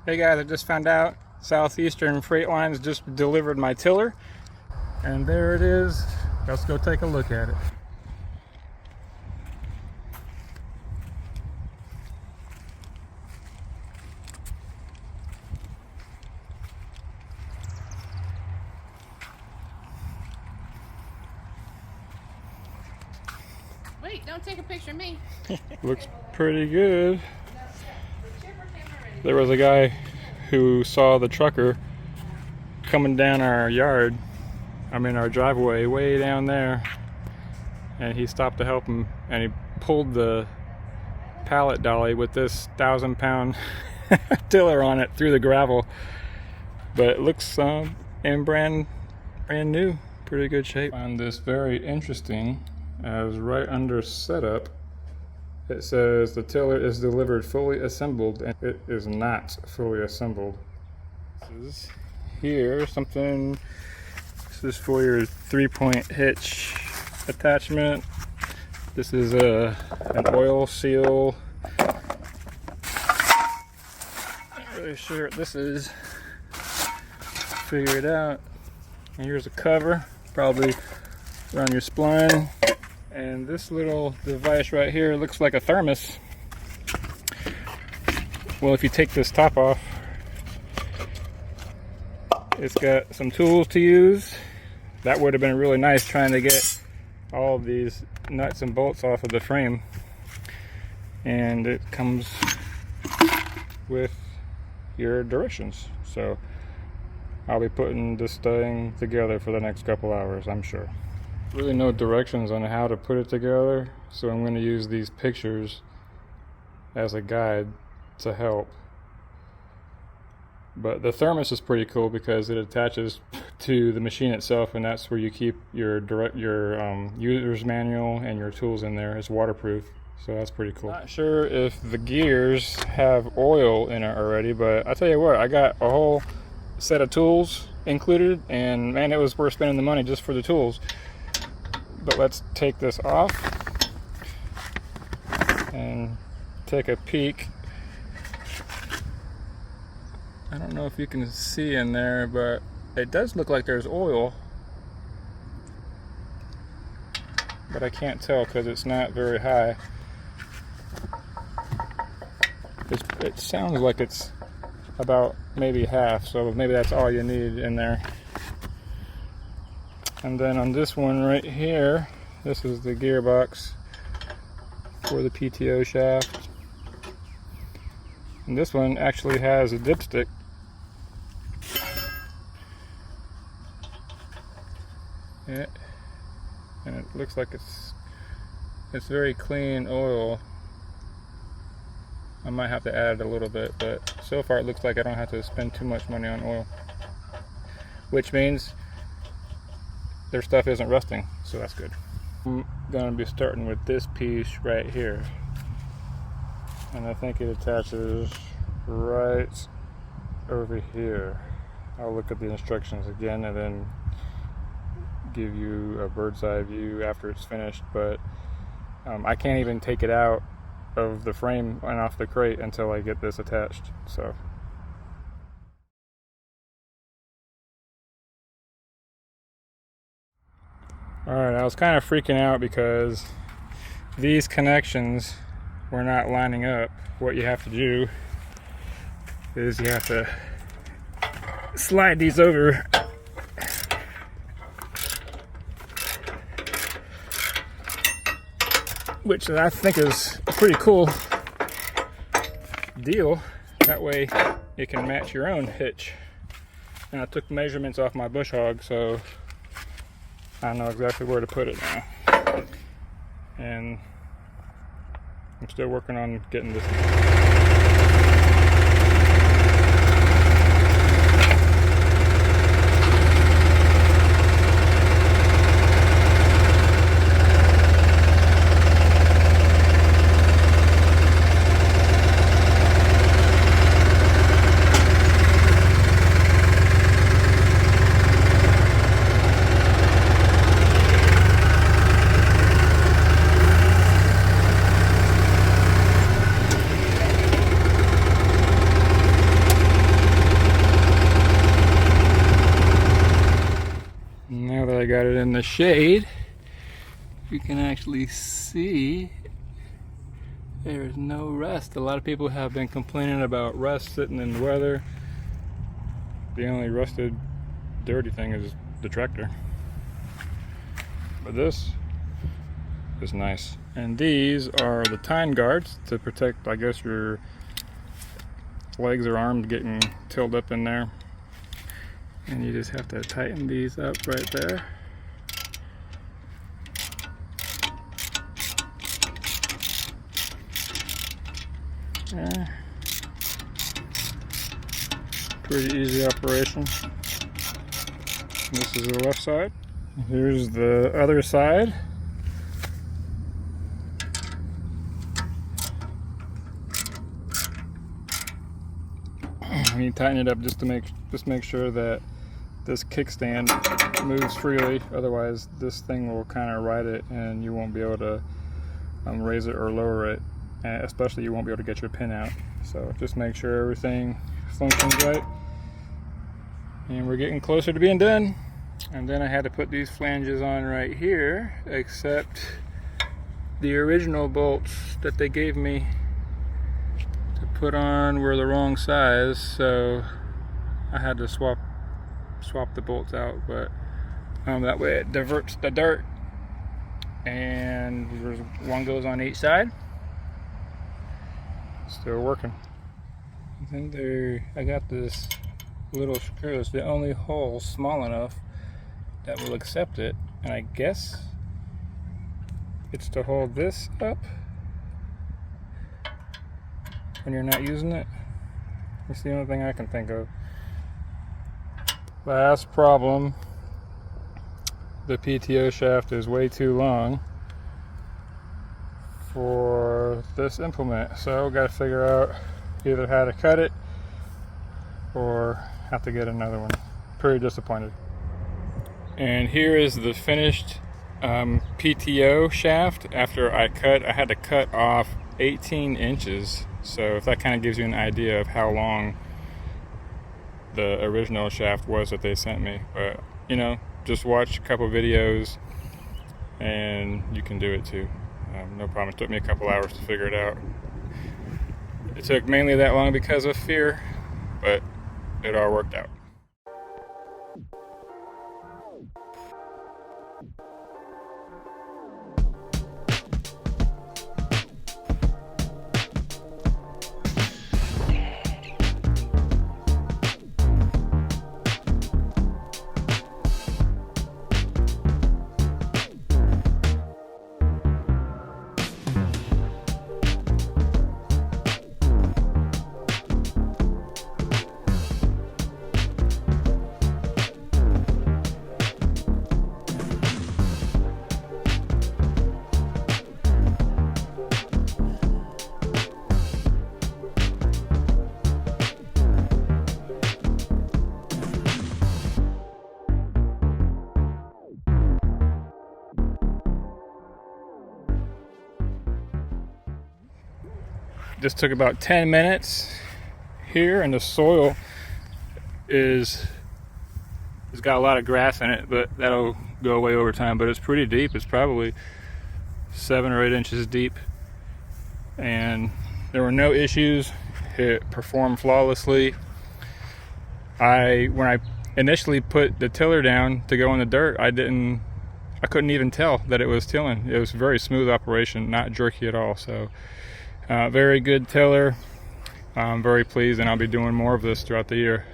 Hey guys, I just found out Southeastern Freight Lines just delivered my tiller, and there it is. Let's go take a look at it. Wait, don't take a picture of me. Looks pretty good. There was a guy who saw the trucker coming down our yard, our driveway way down there, and he stopped to help him, and he pulled the pallet dolly with this 1,000-pound tiller on it through the gravel. But it looks and brand new, pretty good shape. I find this very interesting, as right under setup it says the tiller is delivered fully assembled, and it is not fully assembled. This is here something. This is for your 3-point hitch attachment. This is an oil seal. Not really sure what this is. Figure it out. And here's a cover, probably around your spline. And this little device right here looks like a thermos. Well, if you take this top off, it's got some tools to use. That would have been really nice, trying to get all of these nuts and bolts off of the frame. And it comes with your directions. So I'll be putting this thing together for the next couple hours, I'm sure. Really no directions on how to put it together, so I'm going to use these pictures as a guide to help. But the thermos is pretty cool because it attaches to the machine itself, and that's where you keep your user's manual and your tools in there. It's waterproof, so that's pretty cool. Not sure if the gears have oil in it already, but I tell you what, I got a whole set of tools included, and man, it was worth spending the money just for the tools. But let's take this off and take a peek. I don't know if you can see in there, but it does look like there's oil, but I can't tell because it's not very high. It sounds like it's about maybe half, so maybe that's all you need in there. And then on this one right here, this is the gearbox for the PTO shaft. And this one actually has a dipstick. Yeah. And it looks like it's very clean oil. I might have to add a little bit, but so far it looks like I don't have to spend too much money on oil. Which means their stuff isn't rusting, so that's good. I'm gonna be starting with this piece right here, and I think it attaches right over here. I'll look at the instructions again and then give you a bird's eye view after it's finished, but I can't even take it out of the frame and off the crate until I get this attached. So alright, I was kind of freaking out because these connections were not lining up. What you have to do is you have to slide these over, which I think is a pretty cool deal. That way you can match your own hitch. And I took measurements off my bush hog, so I know exactly where to put it now. And I'm still working on getting this. shade, you can actually see there's no rust. A lot of people have been complaining about rust sitting in the weather. The only rusted, dirty thing is the tractor. But this is nice. And these are the tine guards to protect, I guess, your legs or arms getting tilled up in there. And you just have to tighten these up right there. Yeah. Pretty easy operation. This is the left side. Here's the other side. You tighten it up just to make sure that this kickstand moves freely. Otherwise, this thing will kind of ride it, and you won't be able to raise it or lower it. And especially, you won't be able to get your pin out. So just make sure everything functions right. And we're getting closer to being done. And then I had to put these flanges on right here, except the original bolts that they gave me to put on were the wrong size, so I had to swap the bolts out, but that way it diverts the dirt, and one goes on each side. Still working. And then I got this little screw. It's the only hole small enough that will accept it, and I guess it's to hold this up when you're not using it. It's the only thing I can think of. Last problem, the PTO shaft is way too long for this implement, so got to figure out either how to cut it or have to get another one. Pretty disappointed. And here is the finished PTO shaft. After I had to cut off 18 inches. So if that kind of gives you an idea of how long the original shaft was that they sent me. But, you know, just watch a couple videos and you can do it too. No problem. It took me a couple hours to figure it out. It took mainly that long because of fear, but it all worked out. Just took about 10 minutes here, and the soil it's got a lot of grass in it, but that'll go away over time. But it's pretty deep. It's probably 7 or 8 inches deep, and there were no issues. It performed flawlessly. When I initially put the tiller down to go in the dirt, I couldn't even tell that it was tilling. It was a very smooth operation, not jerky at all. So very good tiller. I'm very pleased, and I'll be doing more of this throughout the year.